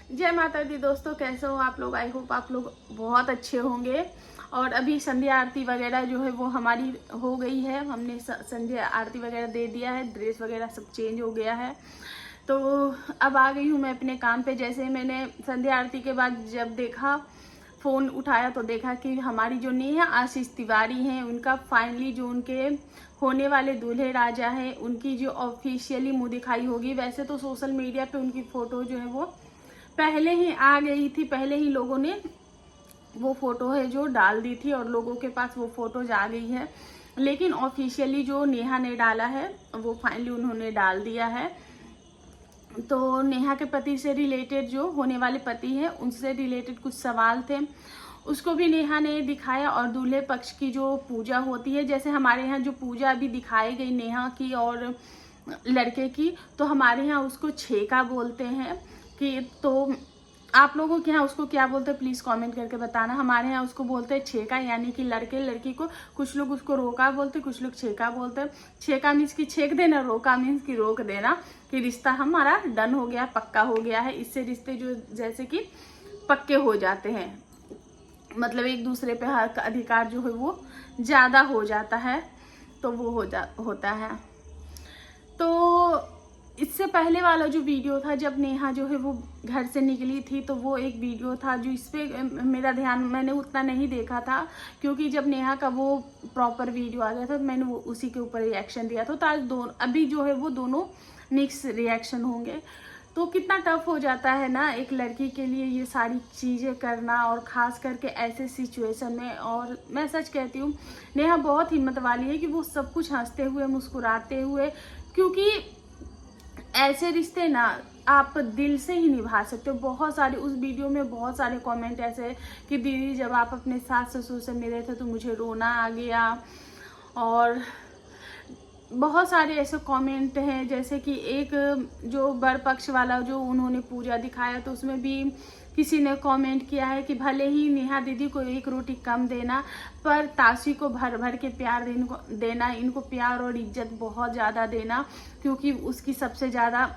जय माता दी दोस्तों, कैसे हो आप लोग। आई होप आप लोग बहुत अच्छे होंगे। और अभी संध्या आरती वगैरह जो है वो हमारी हो गई है। हमने संध्या आरती वगैरह दे दिया है, ड्रेस वगैरह सब चेंज हो गया है। तो अब आ गई हूँ मैं अपने काम पे। जैसे मैंने संध्या आरती के बाद जब देखा, फ़ोन उठाया तो देखा कि हमारी जो नेहा आशीष तिवारी हैं, उनका फाइनली जो उनके होने वाले दूल्हे राजा हैं, उनकी जो ऑफिशियली मुँह दिखाई होगी। वैसे तो सोशल मीडिया पे उनकी फ़ोटो जो है वो पहले ही आ गई थी, पहले ही लोगों ने वो फोटो है जो डाल दी थी और लोगों के पास वो फोटोज आ गई है। लेकिन ऑफिशियली जो नेहा ने डाला है वो फाइनली उन्होंने डाल दिया है। तो नेहा के पति से रिलेटेड, जो होने वाले पति हैं, उनसे रिलेटेड कुछ सवाल थे, उसको भी नेहा ने दिखाया। और दूल्हे पक्ष की जो पूजा होती है, जैसे हमारे यहाँ जो पूजा अभी दिखाई गई नेहा की और लड़के की, तो हमारे यहाँ उसको छेका बोलते हैं। कि तो आप लोगों के यहाँ उसको क्या बोलते हैं प्लीज़ कमेंट करके बताना। हमारे यहाँ उसको बोलते हैं छेका, यानी कि लड़के लड़की को, कुछ लोग उसको रोका बोलते हैं, कुछ लोग छेका बोलते हैं। छेका मीन्स कि छेक देना, रोका मीन्स कि रोक देना, कि रिश्ता हमारा डन हो गया, पक्का हो गया है। इससे रिश्ते जो जैसे कि पक्के हो जाते हैं, मतलब एक दूसरे पे हक अधिकार जो है वो ज़्यादा हो जाता है, तो वो होता है। तो इससे पहले वाला जो वीडियो था, जब नेहा जो है वो घर से निकली थी, तो वो एक वीडियो था जो इस पर मेरा ध्यान, मैंने उतना नहीं देखा था, क्योंकि जब नेहा का वो प्रॉपर वीडियो आ गया था तो मैंने वो उसी के ऊपर रिएक्शन दिया था। तो आज अभी जो है वो दोनों मिक्स रिएक्शन होंगे। तो कितना टफ हो जाता है ना एक लड़की के लिए ये सारी चीज़ें करना, और ख़ास करके ऐसे सिचुएशन में। और मैं सच कहती हूँ, नेहा बहुत हिम्मत वाली है कि वो सब कुछ हंसते हुए मुस्कुराते हुए, क्योंकि ऐसे रिश्ते ना आप दिल से ही निभा सकते हो। बहुत सारे उस वीडियो में बहुत सारे कमेंट ऐसे कि दीदी जब आप अपने सास ससुर से मिले थे तो मुझे रोना आ गया। और बहुत सारे ऐसे कमेंट हैं, जैसे कि एक जो बर पक्ष वाला जो उन्होंने पूजा दिखाया, तो उसमें भी किसी ने कमेंट किया है कि भले ही नेहा दीदी को एक रोटी कम देना, पर ताशी को भर भर के प्यार देना, इनको प्यार और इज्जत बहुत ज़्यादा देना, क्योंकि उसकी सबसे ज़्यादा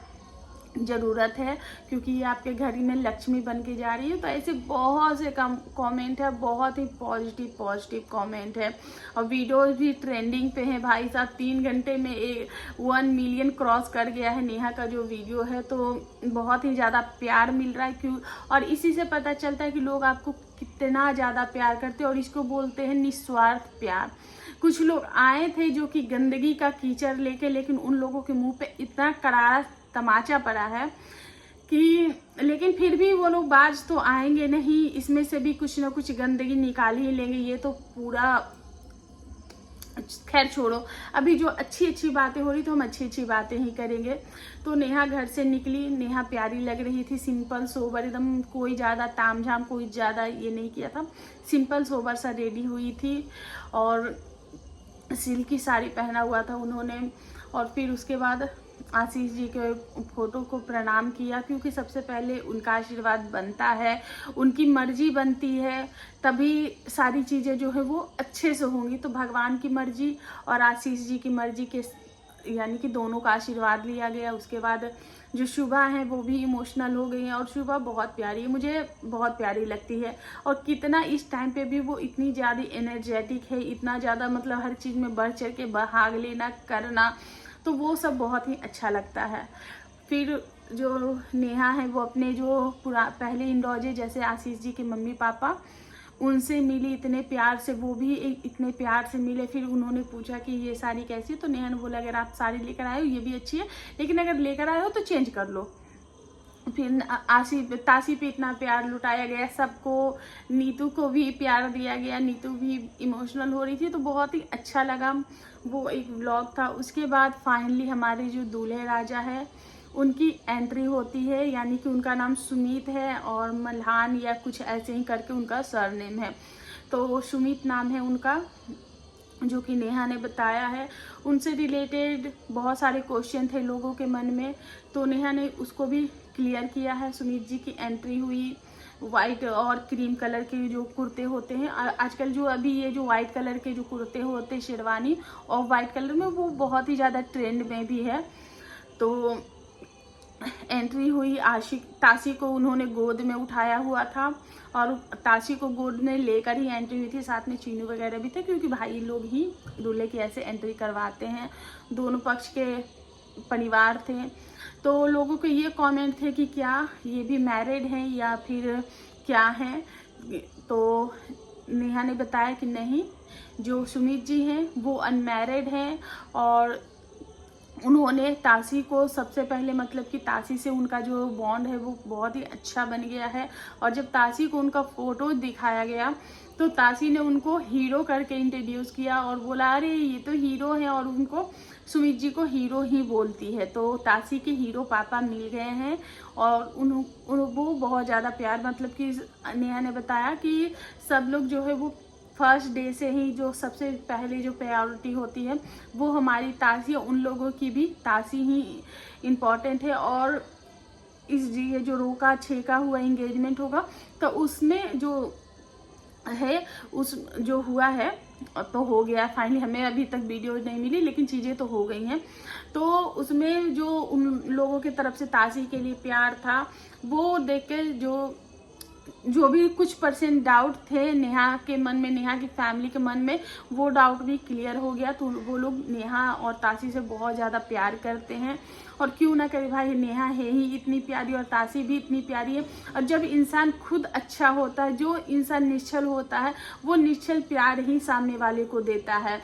ज़रूरत है, क्योंकि ये आपके घर में लक्ष्मी बन के जा रही है। तो ऐसे बहुत से कमेंट है, बहुत ही पॉजिटिव कमेंट है। और वीडियोज भी ट्रेंडिंग पे हैं भाई साहब। 3 घंटे में 1 मिलियन क्रॉस कर गया है नेहा का जो वीडियो है। तो बहुत ही ज़्यादा प्यार मिल रहा है, क्यों, और इसी से पता चलता है कि लोग आपको कितना ज़्यादा प्यार करते हैं। और इसको बोलते हैं निस्वार्थ प्यार। कुछ लोग आए थे जो कि गंदगी का कीचड़ लेके, लेकिन उन लोगों के मुंह पे इतना करारा तमाचा पड़ा है कि, लेकिन फिर भी वो लोग बाज तो आएंगे नहीं, इसमें से भी कुछ ना कुछ गंदगी निकाल ही लेंगे। ये तो पूरा, खैर छोड़ो, अभी जो अच्छी बातें हो रही तो हम अच्छी बातें ही करेंगे। तो नेहा घर से निकली, नेहा प्यारी लग रही थी, सिंपल सोबर एकदम, कोई ज़्यादा तामझाम, कोई ज़्यादा ये नहीं किया था, सिंपल सोबर सा रेडी हुई थी। और सिल्की साड़ी पहना हुआ था उन्होंने। और फिर उसके बाद आशीष जी के फोटो को प्रणाम किया, क्योंकि सबसे पहले उनका आशीर्वाद बनता है, उनकी मर्जी बनती है, तभी सारी चीज़ें जो है वो अच्छे से होंगी। तो भगवान की मर्जी और आशीष जी की मर्जी के, यानी कि दोनों का आशीर्वाद लिया गया। उसके बाद जो शुभा है वो भी इमोशनल हो गई हैं। और शुभा बहुत प्यारी है, मुझे बहुत प्यारी लगती है। और कितना इस टाइम पे भी वो इतनी ज़्यादा एनर्जेटिक है, इतना ज़्यादा, मतलब हर चीज़ में बढ़ चढ़ के भाग लेना करना, तो वो सब बहुत ही अच्छा लगता है। फिर जो नेहा है वो अपने जो पहले इंडोजे, जैसे आशीष जी के मम्मी पापा, उनसे मिली इतने प्यार से, वो भी इतने प्यार से मिले। फिर उन्होंने पूछा कि ये साड़ी कैसी है, तो नेहा ने बोला अगर आप साड़ी लेकर आए हो ये भी अच्छी है, लेकिन अगर लेकर आए हो तो चेंज कर लो। फिर ताशी पे इतना प्यार लुटाया गया सबको, नीतू को भी प्यार दिया गया, नीतू भी इमोशनल हो रही थी। तो बहुत ही अच्छा लगा, वो एक व्लॉग था। उसके बाद फाइनली हमारे जो दूल्हे राजा है उनकी एंट्री होती है, यानी कि उनका नाम सुमित है और मल्हान या कुछ ऐसे ही करके उनका सरनेम है। तो सुमित नाम है उनका, जो कि नेहा ने बताया है। उनसे रिलेटेड बहुत सारे क्वेश्चन थे लोगों के मन में, तो नेहा ने उसको भी क्लियर किया है। सुमित जी की एंट्री हुई, वाइट और क्रीम कलर के जो कुर्ते होते हैं आजकल, जो अभी ये जो वाइट कलर के जो कुर्ते होते हैं शेरवानी और वाइट कलर में, वो बहुत ही ज़्यादा ट्रेंड में भी है। तो एंट्री हुई। ताशी को उन्होंने गोद में उठाया हुआ था और ताशी को गोद में लेकर ही एंट्री हुई थी। साथ में चीनू वगैरह भी थे, क्योंकि भाई लोग ही दूल्हे की ऐसे एंट्री करवाते हैं। दोनों पक्ष के परिवार थे। तो लोगों के ये कमेंट थे कि क्या ये भी मैरिड हैं या फिर क्या हैं। तो नेहा ने बताया कि नहीं, जो सुमित जी हैं वो अनमैरिड हैं और उन्होंने ताशी को सबसे पहले, मतलब कि ताशी से उनका जो बॉन्ड है वो बहुत ही अच्छा बन गया है। और जब ताशी को उनका फोटो दिखाया गया तो ताशी ने उनको हीरो करके इंट्रोड्यूस किया और बोला अरे ये तो हीरो है, और उनको सुमित जी को हीरो ही बोलती है। तो ताशी के हीरो पापा मिल गए हैं और वो बहुत ज़्यादा प्यार, मतलब कि नेहा ने बताया कि सब लोग जो है वो फर्स्ट डे से ही जो सबसे पहले जो प्रायोरिटी होती है वो हमारी ताशी, उन लोगों की भी ताशी ही इम्पॉर्टेंट है। और ये जो रोका छेका हुआ एंगेजमेंट होगा तो उसमें जो है उस जो हुआ है तो हो गया फाइनली। हमें अभी तक वीडियो नहीं मिली लेकिन चीज़ें तो हो गई हैं। तो उसमें जो उन लोगों की तरफ से ताशी के लिए प्यार था वो देख के जो भी कुछ % डाउट थे नेहा के मन में, नेहा की फैमिली के मन में, वो डाउट भी क्लियर हो गया। तो वो लोग नेहा और ताशी से बहुत ज़्यादा प्यार करते हैं। और क्यों ना करे भाई, नेहा है ही इतनी प्यारी और ताशी भी इतनी प्यारी है। और जब इंसान खुद अच्छा होता है, जो इंसान निश्चल होता है, वो निश्चल प्यार ही सामने वाले को देता है।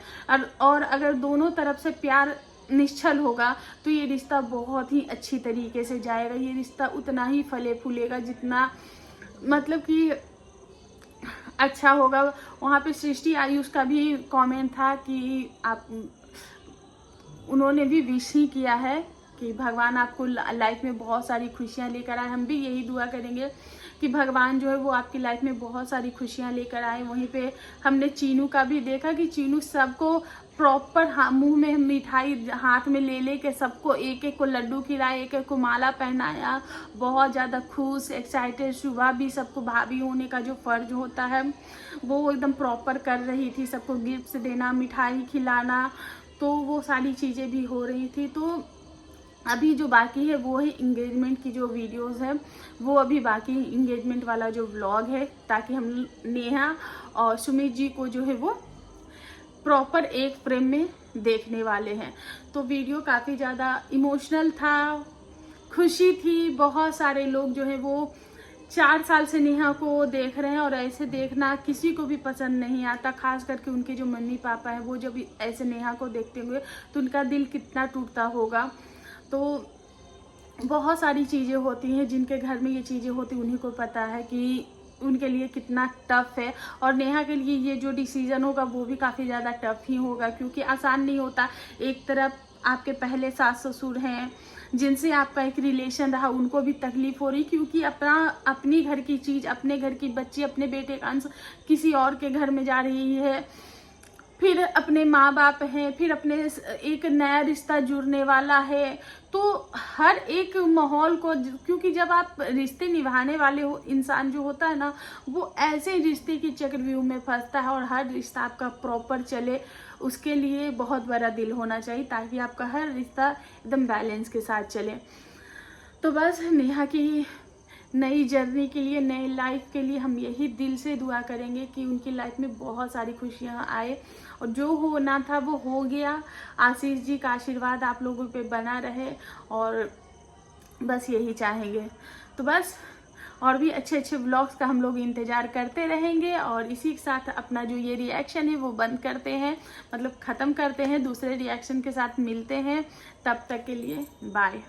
और अगर दोनों तरफ से प्यार निश्चल होगा तो ये रिश्ता बहुत ही अच्छी तरीके से जाएगा। ये रिश्ता उतना ही फले फूलेगा जितना मतलब कि अच्छा होगा। वहाँ पे सृष्टि आयुष का भी कमेंट था कि उन्होंने भी विश ही किया है कि भगवान आपको लाइफ में बहुत सारी खुशियाँ लेकर आए। हम भी यही दुआ करेंगे कि भगवान जो है वो आपकी लाइफ में बहुत सारी खुशियाँ लेकर आए। वहीं पे हमने चीनू का भी देखा कि चीनू सबको प्रॉपर मुंह में मिठाई हाथ में ले के सबको एक एक को लड्डू खिलाया, एक एक को माला पहनाया, बहुत ज़्यादा खुश एक्साइटेड। सुबह भी सबको भाभी होने का जो फ़र्ज होता है वो एकदम प्रॉपर कर रही थी, सबको गिफ्ट्स देना, मिठाई खिलाना, तो वो सारी चीज़ें भी हो रही थी। तो अभी जो बाकी है वो है इंगेजमेंट की जो वीडियोस है, वो अभी बाकी इंगेजमेंट वाला जो व्लॉग है, ताकि हम नेहा और सुमित जी को जो है वो प्रॉपर एक फ्रेम में देखने वाले हैं। तो वीडियो काफ़ी ज़्यादा इमोशनल था, खुशी थी। बहुत सारे लोग जो है वो 4 साल से नेहा को देख रहे हैं और ऐसे देखना किसी को भी पसंद नहीं आता, खास करके उनके जो मम्मी पापा हैं वो जब ऐसे नेहा को देखते हुए तो उनका दिल कितना टूटता होगा। तो बहुत सारी चीज़ें होती हैं, जिनके घर में ये चीज़ें होती उन्हीं को पता है कि उनके लिए कितना टफ है। और नेहा के लिए ये जो डिसीज़न होगा वो भी काफ़ी ज़्यादा टफ ही होगा, क्योंकि आसान नहीं होता। एक तरफ आपके पहले सास ससुर हैं जिनसे आपका एक रिलेशन रहा, उनको भी तकलीफ हो रही, क्योंकि अपनी घर की चीज़, अपने घर की बच्ची, अपने बेटे का अंश किसी और के घर में जा रही है। फिर अपने माँ बाप हैं, फिर अपने एक नया रिश्ता जुड़ने वाला है। तो हर एक माहौल को, क्योंकि जब आप रिश्ते निभाने वाले हो, इंसान जो होता है ना वो ऐसे रिश्ते की चक्रव्यूह में फंसता है। और हर रिश्ता आपका प्रॉपर चले उसके लिए बहुत बड़ा दिल होना चाहिए, ताकि आपका हर रिश्ता एकदम बैलेंस के साथ चले। तो बस नेहा की नई जर्नी के लिए, नई लाइफ के लिए हम यही दिल से दुआ करेंगे कि उनकी लाइफ में बहुत सारी खुशियाँ आए, और जो होना था वो हो गया। आशीष जी का आशीर्वाद आप लोगों पे बना रहे और बस यही चाहेंगे। तो बस और भी अच्छे अच्छे व्लॉग्स का हम लोग इंतज़ार करते रहेंगे। और इसी के साथ अपना जो ये रिएक्शन है वो बंद करते हैं, मतलब ख़त्म करते हैं। दूसरे रिएक्शन के साथ मिलते हैं, तब तक के लिए बाय।